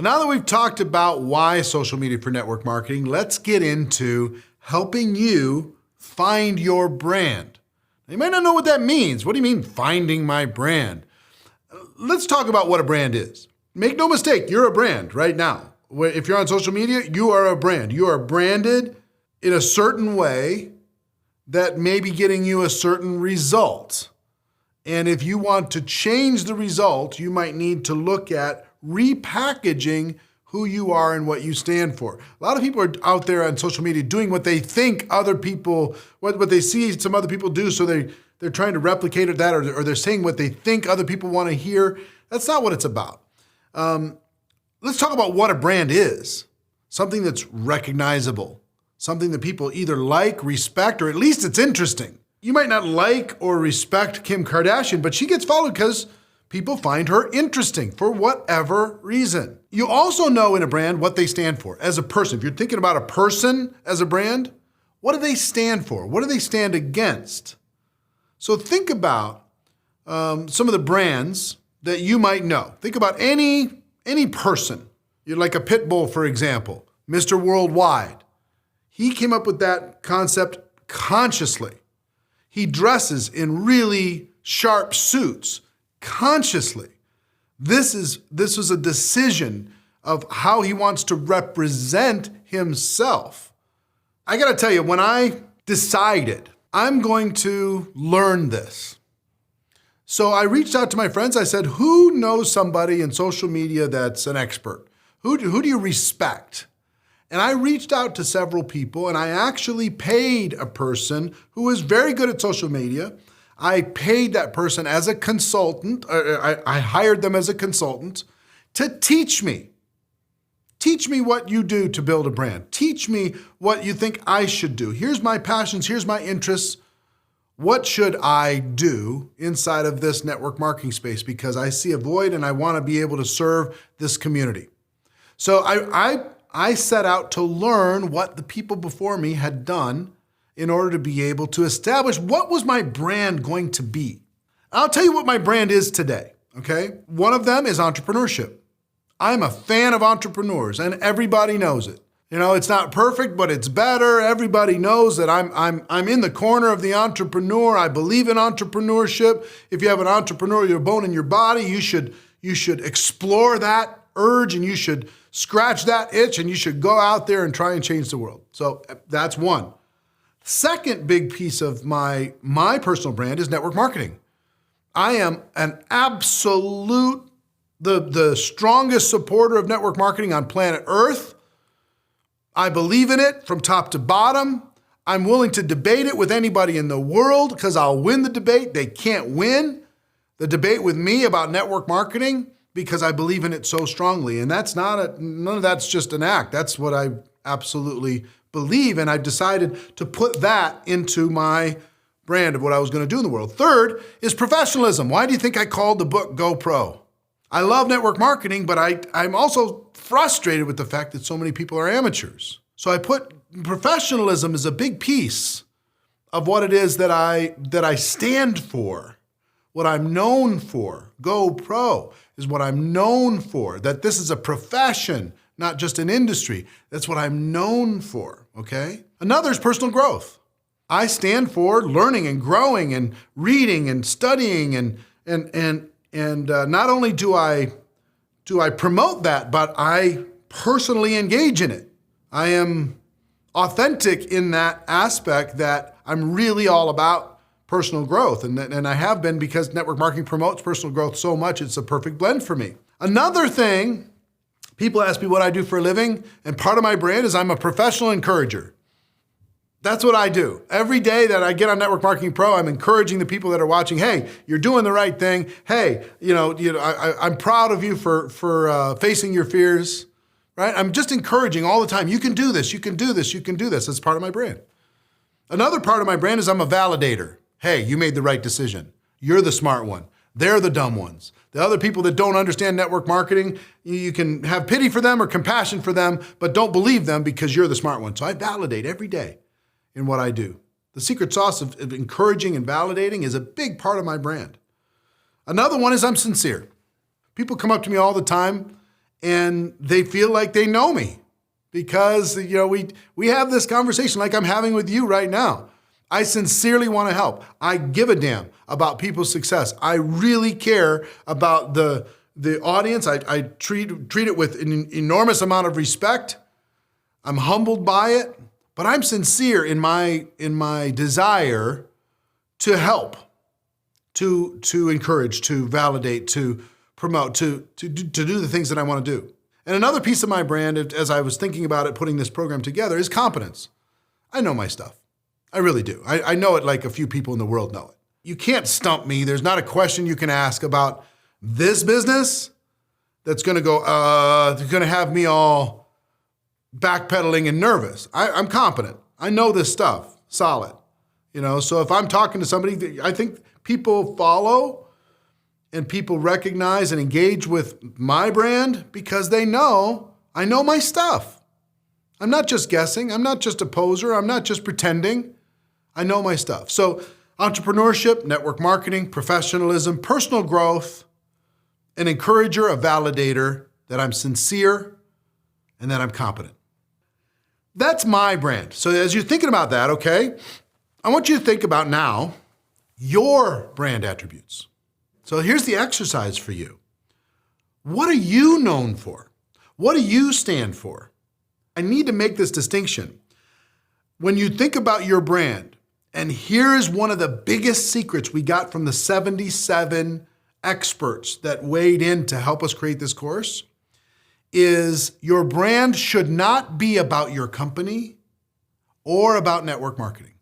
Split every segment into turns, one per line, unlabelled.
Well, now that we've talked about why social media for network marketing, let's get into helping you find your brand. You might not know what that means. What do you mean finding my brand? Let's talk about what a brand is. Make no mistake, you're a brand right now. If you're on social media, you are a brand. You are branded in a certain way that may be getting you a certain result. And if you want to change the result, you might need to look at repackaging who you are and what you stand for. A lot of people are out there on social media doing what they think other people, what they see some other people do, so they're trying to replicate that, or they're saying what they think other people want to hear. That's not what it's about. Let's talk about what a brand is. Something that's recognizable, something that people either like, respect, or at least it's interesting. You might not like or respect Kim Kardashian, but she gets followed because people find her interesting for whatever reason. You also know in a brand what they stand for as a person. If you're thinking about a person as a brand, what do they stand for? What do they stand against? So think about some of the brands that you might know. Think about any person. You're like a pit bull, for example, Mr. Worldwide. He came up with that concept consciously. He dresses in really sharp suits consciously. This was a decision of how he wants to represent himself. I gotta tell you, when I decided I'm going to learn this, so I reached out to my friends. I said, who knows somebody in social media that's an expert? Who do you respect? And I reached out to several people, and I actually paid a person who is very good at social media. I paid that person as a consultant. I hired them as a consultant to teach me. Teach me what you do to build a brand. Teach me what you think I should do. Here's my passions. Here's my interests. What should I do inside of this network marketing space? Because I see a void and I want to be able to serve this community. So I set out to learn what the people before me had done in order to be able to establish what was my brand going to be. I'll tell you what my brand is today, okay? One of them is entrepreneurship. I'm a fan of entrepreneurs, and everybody knows it. You know, it's not perfect, but it's better. Everybody knows that I'm in the corner of the entrepreneur. I believe in entrepreneurship. If you have an entrepreneurial bone in your body, you should explore that urge, and you should scratch that itch, and you should go out there and try and change the world. So that's one. Second big piece of my personal brand is network marketing. I am an absolute, the strongest supporter of network marketing on planet Earth. I believe in it from top to bottom. I'm willing to debate it with anybody in the world because I'll win the debate. They can't win the debate with me about network marketing because I believe in it so strongly. And none of that's just an act. That's what I absolutely believe, and I've decided to put that into my brand of what I was going to do in the world. Third is professionalism. Why do you think I called the book Go Pro? I love network marketing, but I'm also frustrated with the fact that so many people are amateurs. So I put professionalism as a big piece of what it is that I stand for, what I'm known for. Go Pro is what I'm known for, that this is a profession, not just an industry. That's what I'm known for, okay? Another is personal growth. I stand for learning and growing and reading and studying and not only do I promote that, but I personally engage in it. I am authentic in that aspect that I'm really all about personal growth, and I have been because network marketing promotes personal growth so much. It's a perfect blend for me. Another thing, people ask me what I do for a living, and part of my brand is I'm a professional encourager. That's what I do. Every day that I get on Network Marketing Pro, I'm encouraging the people that are watching, hey, you're doing the right thing. Hey, I'm proud of you for facing your fears, right? I'm just encouraging all the time. You can do this, you can do this, you can do this. That's part of my brand. Another part of my brand is I'm a validator. Hey, you made the right decision. You're the smart one. They're the dumb ones. The other people that don't understand network marketing, you can have pity for them or compassion for them, but don't believe them because you're the smart one. So I validate every day in what I do. The secret sauce of encouraging and validating is a big part of my brand. Another one is I'm sincere. People come up to me all the time and they feel like they know me because, we have this conversation like I'm having with you right now. I sincerely want to help. I give a damn about people's success. I really care about the audience. I treat it with an enormous amount of respect. I'm humbled by it, but I'm sincere in my desire to help, to encourage, to validate, to promote, to do the things that I want to do. And another piece of my brand, as I was thinking about it, putting this program together, is competence. I know my stuff. I really do. I know it like a few people in the world know it. You can't stump me. There's not a question you can ask about this business that's going to have me all backpedaling and nervous. I'm competent. I know this stuff, solid. So if I'm talking to somebody, I think people follow and people recognize and engage with my brand because they know I know my stuff. I'm not just guessing. I'm not just a poser. I'm not just pretending. I know my stuff. So entrepreneurship, network marketing, professionalism, personal growth, an encourager, a validator, that I'm sincere and that I'm competent. That's my brand. So as you're thinking about that, okay, I want you to think about now your brand attributes. So here's the exercise for you. What are you known for? What do you stand for? I need to make this distinction. When you think about your brand, and here is one of the biggest secrets we got from the 77 experts that weighed in to help us create this course, is your brand should not be about your company or about network marketing.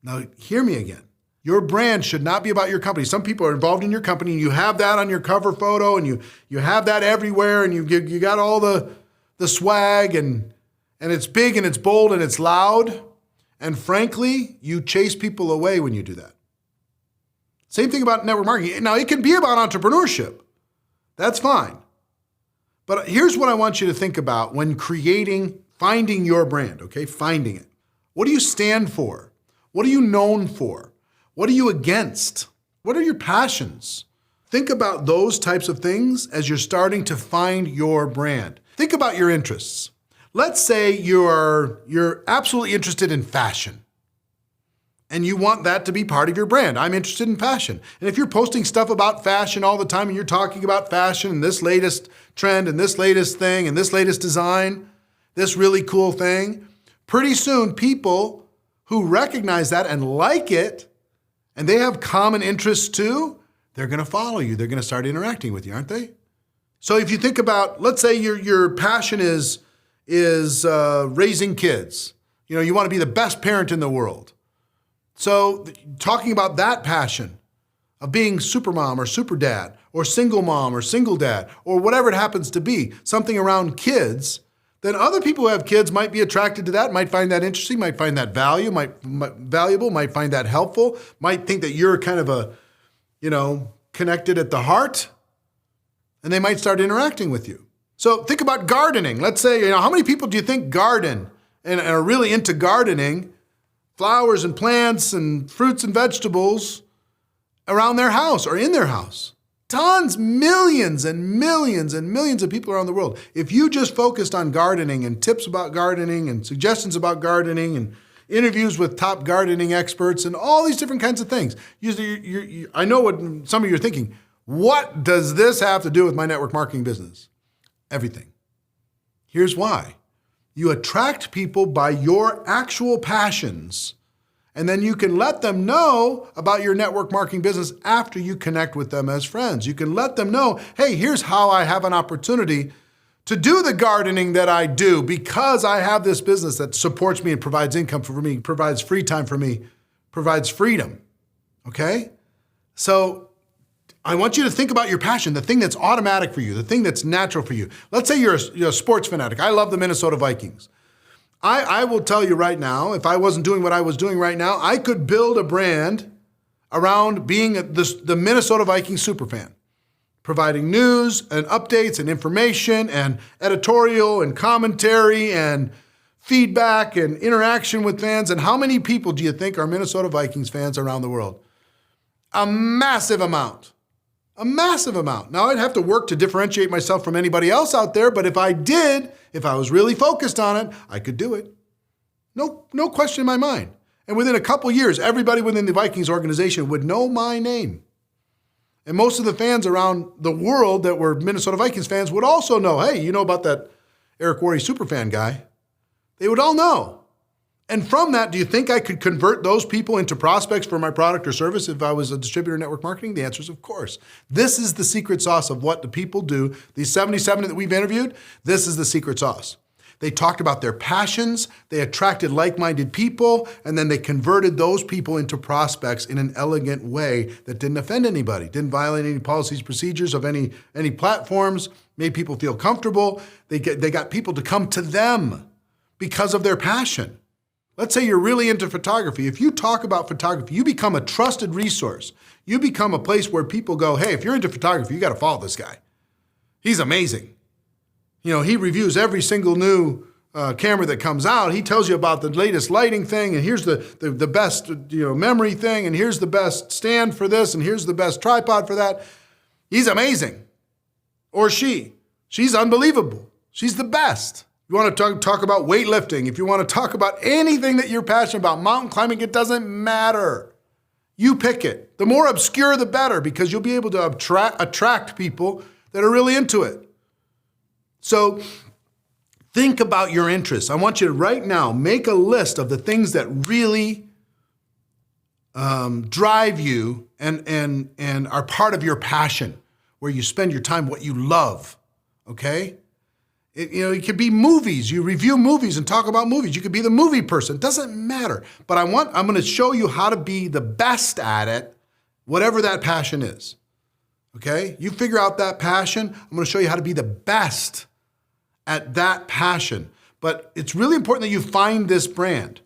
Now, hear me again. Your brand should not be about your company. Some people are involved in your company, and you have that on your cover photo, and you have that everywhere, and you got all the swag, and it's big, and it's bold, and it's loud. And frankly, you chase people away when you do that. Same thing about network marketing. Now, it can be about entrepreneurship. That's fine. But here's what I want you to think about when finding your brand, okay? Finding it. What do you stand for? What are you known for? What are you against? What are your passions? Think about those types of things as you're starting to find your brand. Think about your interests. Let's say you're absolutely interested in fashion and you want that to be part of your brand. I'm interested in fashion. And if you're posting stuff about fashion all the time and you're talking about fashion and this latest trend and this latest thing and this latest design, this really cool thing, pretty soon people who recognize that and like it, and they have common interests too, they're going to follow you. They're going to start interacting with you, aren't they? So if you think about, let's say your passion is raising kids. You want to be the best parent in the world. So talking about that passion of being super mom or super dad or single mom or single dad or whatever it happens to be, something around kids, then other people who have kids might be attracted to that, might find that interesting, might find that valuable, might find that helpful, might think that you're kind of connected at the heart, and they might start interacting with you. So think about gardening. Let's say, how many people do you think garden and are really into gardening, flowers and plants and fruits and vegetables around their house or in their house? Tons, millions and millions and millions of people around the world. If you just focused on gardening and tips about gardening and suggestions about gardening and interviews with top gardening experts and all these different kinds of things, I know what some of you are thinking. What does this have to do with my network marketing business? Everything. Here's why. You attract people by your actual passions, and then you can let them know about your network marketing business after you connect with them as friends. You can let them know, hey, here's how I have an opportunity to do the gardening that I do because I have this business that supports me and provides income for me, provides free time for me, provides freedom. Okay? So I want you to think about your passion, the thing that's automatic for you, the thing that's natural for you. Let's say you're a sports fanatic. I love the Minnesota Vikings. I will tell you right now, if I wasn't doing what I was doing right now, I could build a brand around being the Minnesota Vikings superfan, providing news and updates and information and editorial and commentary and feedback and interaction with fans. And how many people do you think are Minnesota Vikings fans around the world? A massive amount. A massive amount. Now, I'd have to work to differentiate myself from anybody else out there, but if I was really focused on it, I could do it. No question in my mind. And within a couple years, everybody within the Vikings organization would know my name. And most of the fans around the world that were Minnesota Vikings fans would also know, hey, you know about that Eric Worre superfan guy? They would all know. And from that, do you think I could convert those people into prospects for my product or service if I was a distributor in network marketing? The answer is of course. This is the secret sauce of what the people do. These 77 that we've interviewed, this is the secret sauce. They talked about their passions, they attracted like-minded people, and then they converted those people into prospects in an elegant way that didn't offend anybody, didn't violate any policies, procedures of any platforms, made people feel comfortable. They got people to come to them because of their passion. Let's say you're really into photography. If you talk about photography, you become a trusted resource. You become a place where people go, hey, if you're into photography, you got to follow this guy. He's amazing. He reviews every single new camera that comes out. He tells you about the latest lighting thing, and here's the best memory thing, and here's the best stand for this, and here's the best tripod for that. He's amazing. Or she's unbelievable. She's the best. You want to talk about weightlifting, if you want to talk about anything that you're passionate about, mountain climbing, it doesn't matter. You pick it. The more obscure, the better, because you'll be able to attract people that are really into it. So think about your interests. I want you to right now make a list of the things that really drive you and are part of your passion, where you spend your time, what you love, okay? It could be movies. You review movies and talk about movies. You could be the movie person. It doesn't matter. But I'm going to show you how to be the best at it, whatever that passion is, okay? You figure out that passion. I'm going to show you how to be the best at that passion. But it's really important that you find this brand.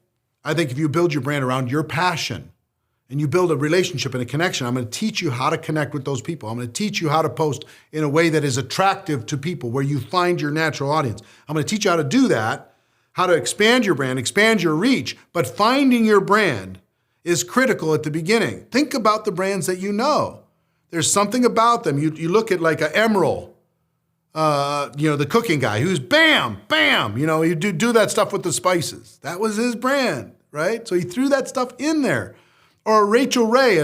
I think if you build your brand around your passion and you build a relationship and a connection, I'm going to teach you how to connect with those people. I'm going to teach you how to post in a way that is attractive to people, where you find your natural audience. I'm going to teach you how to do that, how to expand your brand, expand your reach. But finding your brand is critical at the beginning. Think about the brands that you know. There's something about them. You look at like an Emeril, the cooking guy who's bam, bam, you do that stuff with the spices. That was his brand, right? So he threw that stuff in there. Or Rachel Ray,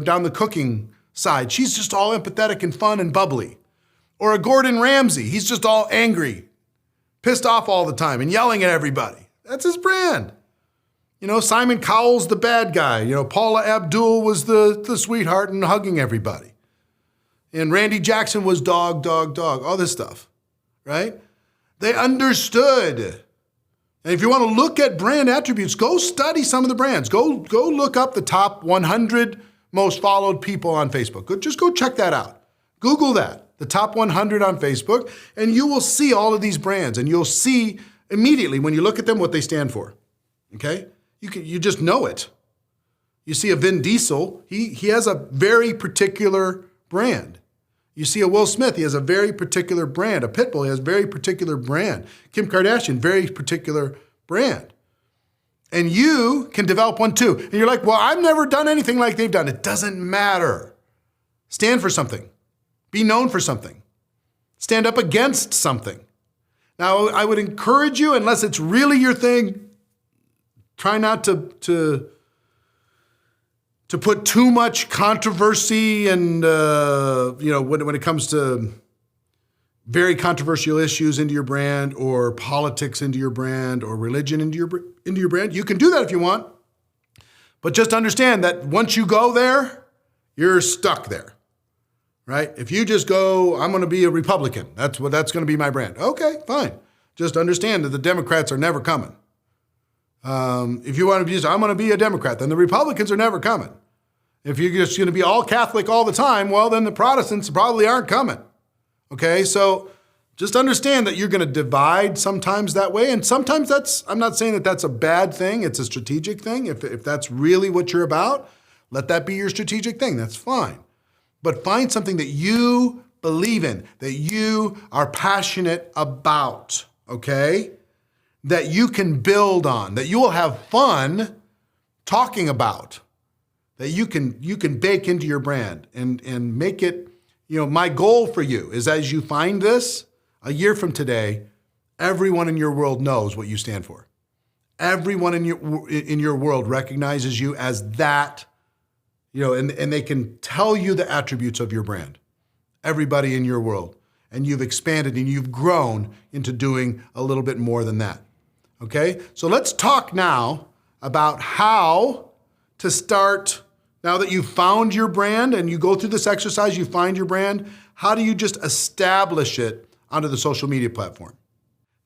down the cooking side, she's just all empathetic and fun and bubbly. Or a Gordon Ramsay, he's just all angry, pissed off all the time and yelling at everybody. That's his brand. Simon Cowell's the bad guy. Paula Abdul was the sweetheart and hugging everybody. And Randy Jackson was dog, all this stuff, right? They understood. And if you want to look at brand attributes, go study some of the brands. Go look up the top 100 most followed people on Facebook. Just go check that out. Google that, the top 100 on Facebook, and you will see all of these brands, and you'll see immediately when you look at them what they stand for, okay? You just know it. You see a Vin Diesel, he has a very particular brand. You see a Will Smith, he has a very particular brand. A Pitbull, he has a very particular brand. Kim Kardashian, very particular brand. And you can develop one too. And you're like, well, I've never done anything like they've done. It doesn't matter. Stand for something. Be known for something. Stand up against something. Now, I would encourage you, unless it's really your thing, try not to put too much controversy and, when it comes to very controversial issues into your brand, or politics into your brand, or religion into your brand. You can do that if you want, but just understand that once you go there, you're stuck there, right? If you just go, I'm going to be a Republican, that's going to be my brand. Okay, fine. Just understand that the Democrats are never coming. If you want to be, I'm going to be a Democrat, then the Republicans are never coming. If you're just going to be all Catholic all the time, well, then the Protestants probably aren't coming. Okay, so just understand that you're going to divide sometimes that way. And sometimes I'm not saying that that's a bad thing. It's a strategic thing. If that's really what you're about, let that be your strategic thing. That's fine. But find something that you believe in, that you are passionate about, okay? That you can build on, that you will have fun talking about, that you can bake into your brand and make it My goal for you is as you find this, a year from today, everyone in your world knows what you stand for. Everyone in your world recognizes you as that, and they can tell you the attributes of your brand. Everybody in your world. And you've expanded and you've grown into doing a little bit more than that. Okay? So let's talk now about how to start. Now that you've found your brand and you go through this exercise, you find your brand, how do you just establish it onto the social media platform?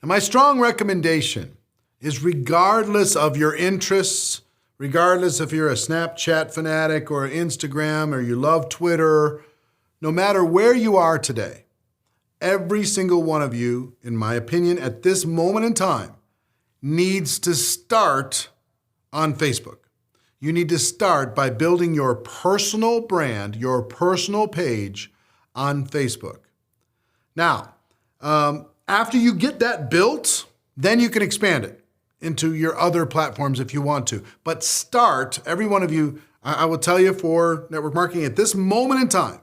Now, my strong recommendation is regardless of your interests, regardless if you're a Snapchat fanatic or Instagram or you love Twitter, no matter where you are today, every single one of you, in my opinion, at this moment in time, needs to start on Facebook. You need to start by building your personal brand, your personal page on Facebook. Now, after you get that built, then you can expand it into your other platforms if you want to. But start, every one of you, I will tell you for network marketing at this moment in time,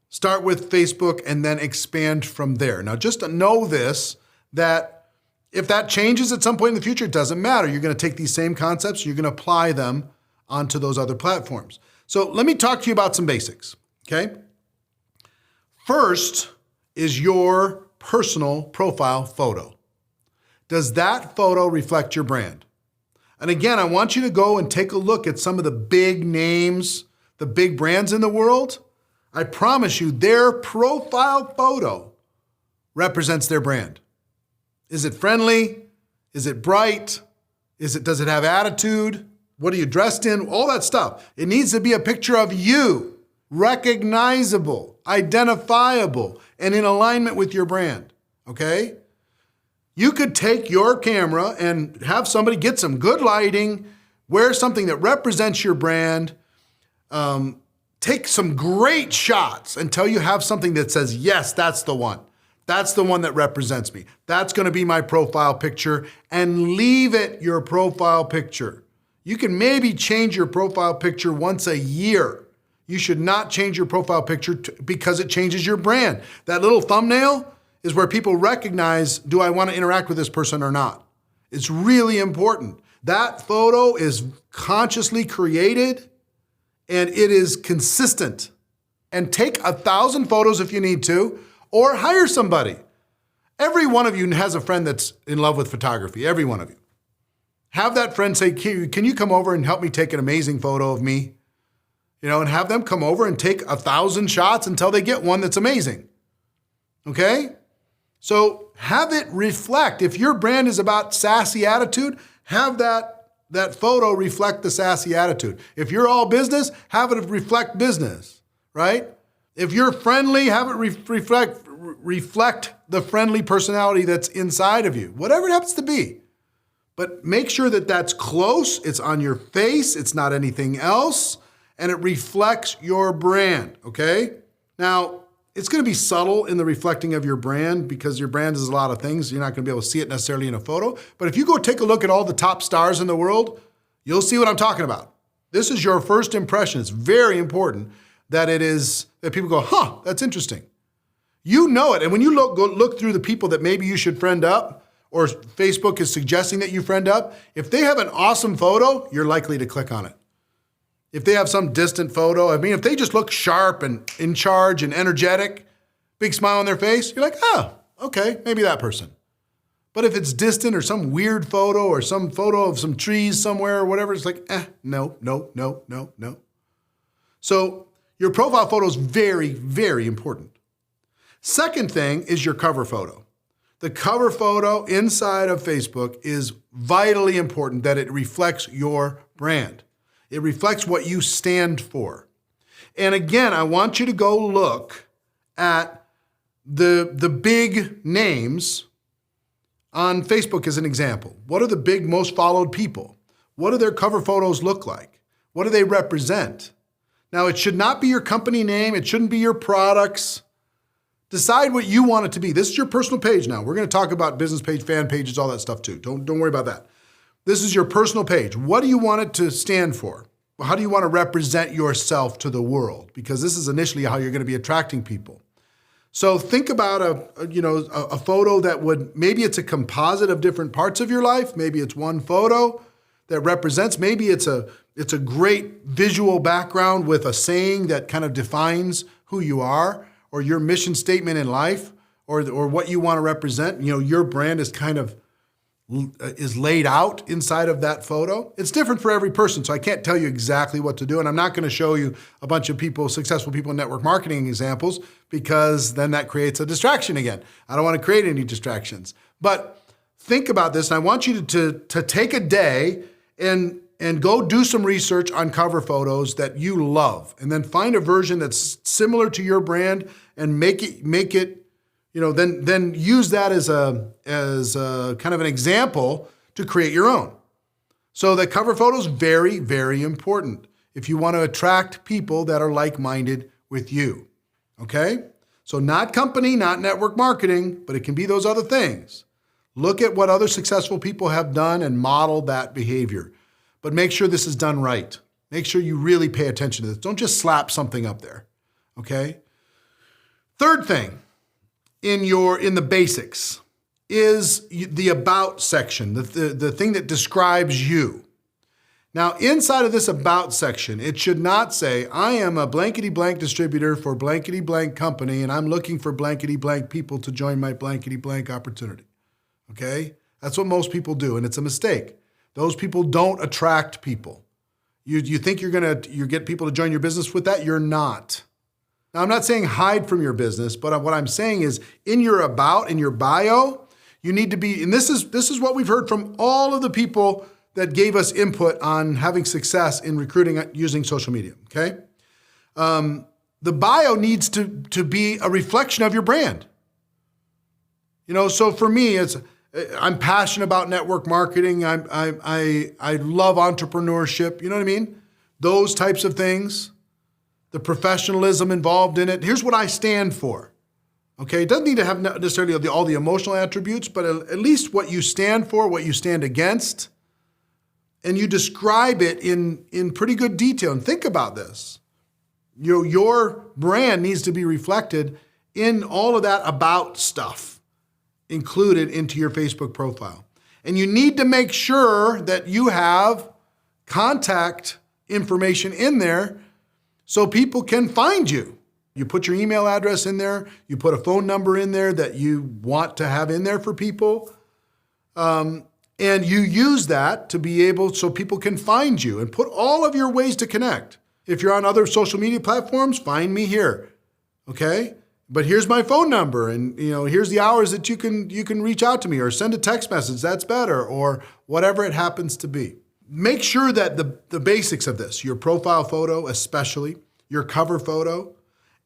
start with Facebook and then expand from there. Now, just to know this, that if that changes at some point in the future, it doesn't matter. You're going to take these same concepts, you're going to apply them onto those other platforms. So let me talk to you about some basics, okay? First is your personal profile photo. Does that photo reflect your brand? And again, I want you to go and take a look at some of the big names, the big brands in the world. I promise you, their profile photo represents their brand. Is it friendly? Is it bright? Does it have attitude? What are you dressed in? All that stuff. It needs to be a picture of you, recognizable, identifiable, and in alignment with your brand, okay? You could take your camera and have somebody get some good lighting, wear something that represents your brand, take some great shots until you have something that says, yes, that's the one. That's the one that represents me. That's going to be my profile picture, and leave it your profile picture. You can maybe change your profile picture once a year. You should not change your profile picture because it changes your brand. That little thumbnail is where people recognize, do I want to interact with this person or not? It's really important. That photo is consciously created and it is consistent. And take 1,000 photos if you need to, or hire somebody. Every one of you has a friend that's in love with photography, every one of you. Have that friend say, can you come over and help me take an amazing photo of me? And have them come over and take 1,000 shots until they get one that's amazing. Okay? So have it reflect. If your brand is about sassy attitude, have that photo reflect the sassy attitude. If you're all business, have it reflect business, right? If you're friendly, have it reflect the friendly personality that's inside of you, whatever it happens to be. But make sure that that's close, it's on your face, it's not anything else, and it reflects your brand, okay? Now, it's going to be subtle in the reflecting of your brand because your brand is a lot of things. You're not going to be able to see it necessarily in a photo. But if you go take a look at all the top stars in the world, you'll see what I'm talking about. This is your first impression. It's very important that people go, that's interesting. You know it. And when you look through the people that maybe you should friend up, or Facebook is suggesting that you friend up, if they have an awesome photo, you're likely to click on it. If they have some distant photo, if they just look sharp and in charge and energetic, big smile on their face, you're like, okay, maybe that person. But if it's distant or some weird photo or some photo of some trees somewhere or whatever, it's like, no. So your profile photo is very, very important. Second thing is your cover photo. The cover photo inside of Facebook is vitally important that it reflects your brand. It reflects what you stand for. And again, I want you to go look at the big names on Facebook as an example. What are the big most followed people? What do their cover photos look like? What do they represent? Now, it should not be your company name. It shouldn't be your products. Decide what you want it to be. This is your personal page now. We're going to talk about business page, fan pages, all that stuff too. Don't worry about that. This is your personal page. What do you want it to stand for? how do you want to represent yourself to the world? Because this is initially how you're going to be attracting people. So think about a photo that maybe it's a composite of different parts of your life. Maybe it's one photo that represents, maybe it's a great visual background with a saying that kind of defines who you are or your mission statement in life or what you want to represent. Your brand is kind of is laid out inside of that photo. It's different for every person, so I can't tell you exactly what to do. And I'm not going to show you a bunch of successful people in network marketing examples, because then that creates a distraction again. I don't want to create any distractions. But think about this, and I want you to take a day and go do some research on cover photos that you love, and then find a version that's similar to your brand and make it. Then use that as a kind of an example to create your own. So the cover photo is very, very important if you want to attract people that are like-minded with you, okay? So not company, not network marketing, but it can be those other things. Look at what other successful people have done and model that behavior. But make sure this is done right. Make sure you really pay attention to this. Don't just slap something up there, okay? Third thing, in the basics is the about section, the thing that describes you. Now, inside of this about section, it should not say, I am a blankety blank distributor for blankety blank company, and I'm looking for blankety blank people to join my blankety blank opportunity. Okay? That's what most people do, and it's a mistake. Those people don't attract people. You think you get people to join your business with that? You're not. Now, I'm not saying hide from your business, but what I'm saying is in your about, in your bio, you need to be, and this is what we've heard from all of the people that gave us input on having success in recruiting using social media, okay? The bio needs to be a reflection of your brand. So for me, I'm passionate about network marketing. I love entrepreneurship, you know what I mean? Those types of things. The professionalism involved in it. Here's what I stand for. Okay, it doesn't need to have necessarily all the emotional attributes, but at least what you stand for, what you stand against, and you describe it in pretty good detail. And think about this. Your brand needs to be reflected in all of that about stuff included into your Facebook profile. And you need to make sure that you have contact information in there so people can find you. You put your email address in there, you put a phone number in there that you want to have in there for people, and you use that to be able so people can find you and put all of your ways to connect. If you're on other social media platforms, find me here, okay? But here's my phone number, and here's the hours that you can reach out to me, or send a text message, that's better, or whatever it happens to be. Make sure that the basics of this, your profile photo especially, your cover photo,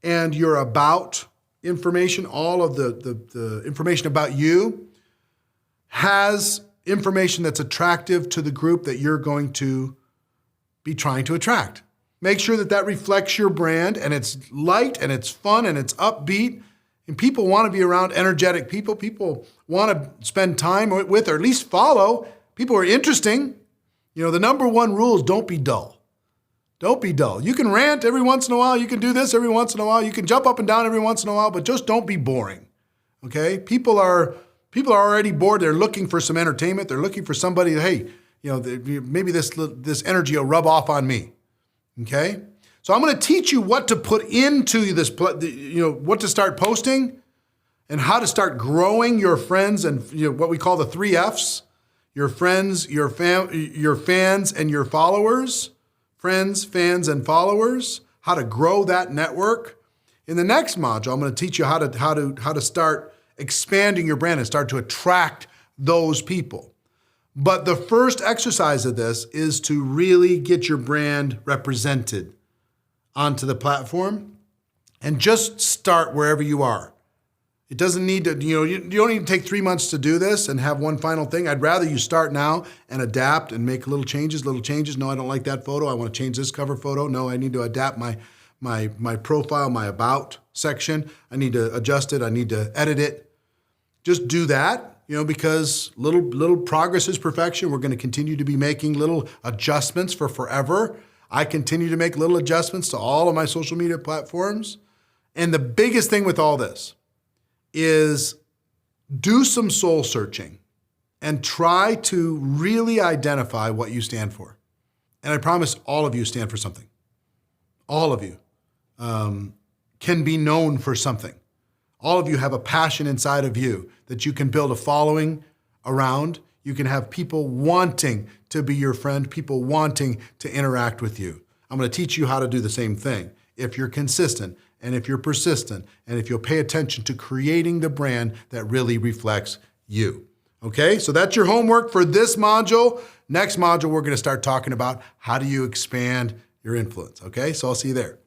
and your about information, all of the information about you, has information that's attractive to the group that you're going to be trying to attract. Make sure that reflects your brand, and it's light and it's fun and it's upbeat, and people want to be around energetic people. People want to spend time with, or at least follow people who are interesting. The number one rule is don't be dull. Don't be dull. You can rant every once in a while. You can do this every once in a while. You can jump up and down every once in a while, but just don't be boring. Okay? People are already bored. They're looking for some entertainment. They're looking for somebody, hey, maybe this energy will rub off on me. Okay? So I'm going to teach you what to put into this, what to start posting and how to start growing your friends and what we call the 3 Fs. Your friends, your fans, and your followers. Friends, fans, and followers. How to grow that network. In the next module, I'm going to teach you how to start expanding your brand and start to attract those people. But the first exercise of this is to really get your brand represented onto the platform, and just start wherever you are. It doesn't need to, you don't need to take 3 months to do this and have one final thing. I'd rather you start now and adapt and make little changes. No, I don't like that photo. I want to change this cover photo. No, I need to adapt my profile, my about section. I need to adjust it. I need to edit it. Just do that, because little progress is perfection. We're going to continue to be making little adjustments for forever. I continue to make little adjustments to all of my social media platforms. And the biggest thing with all this is do some soul searching and try to really identify what you stand for. And I promise all of you stand for something. All of you can be known for something. All of you have a passion inside of you that you can build a following around. You can have people wanting to be your friend, people wanting to interact with you. I'm going to teach you how to do the same thing if you're consistent and if you're persistent and if you'll pay attention to creating the brand that really reflects you. Okay, so that's your homework for this module. Next module, we're going to start talking about how do you expand your influence. Okay, so I'll see you there.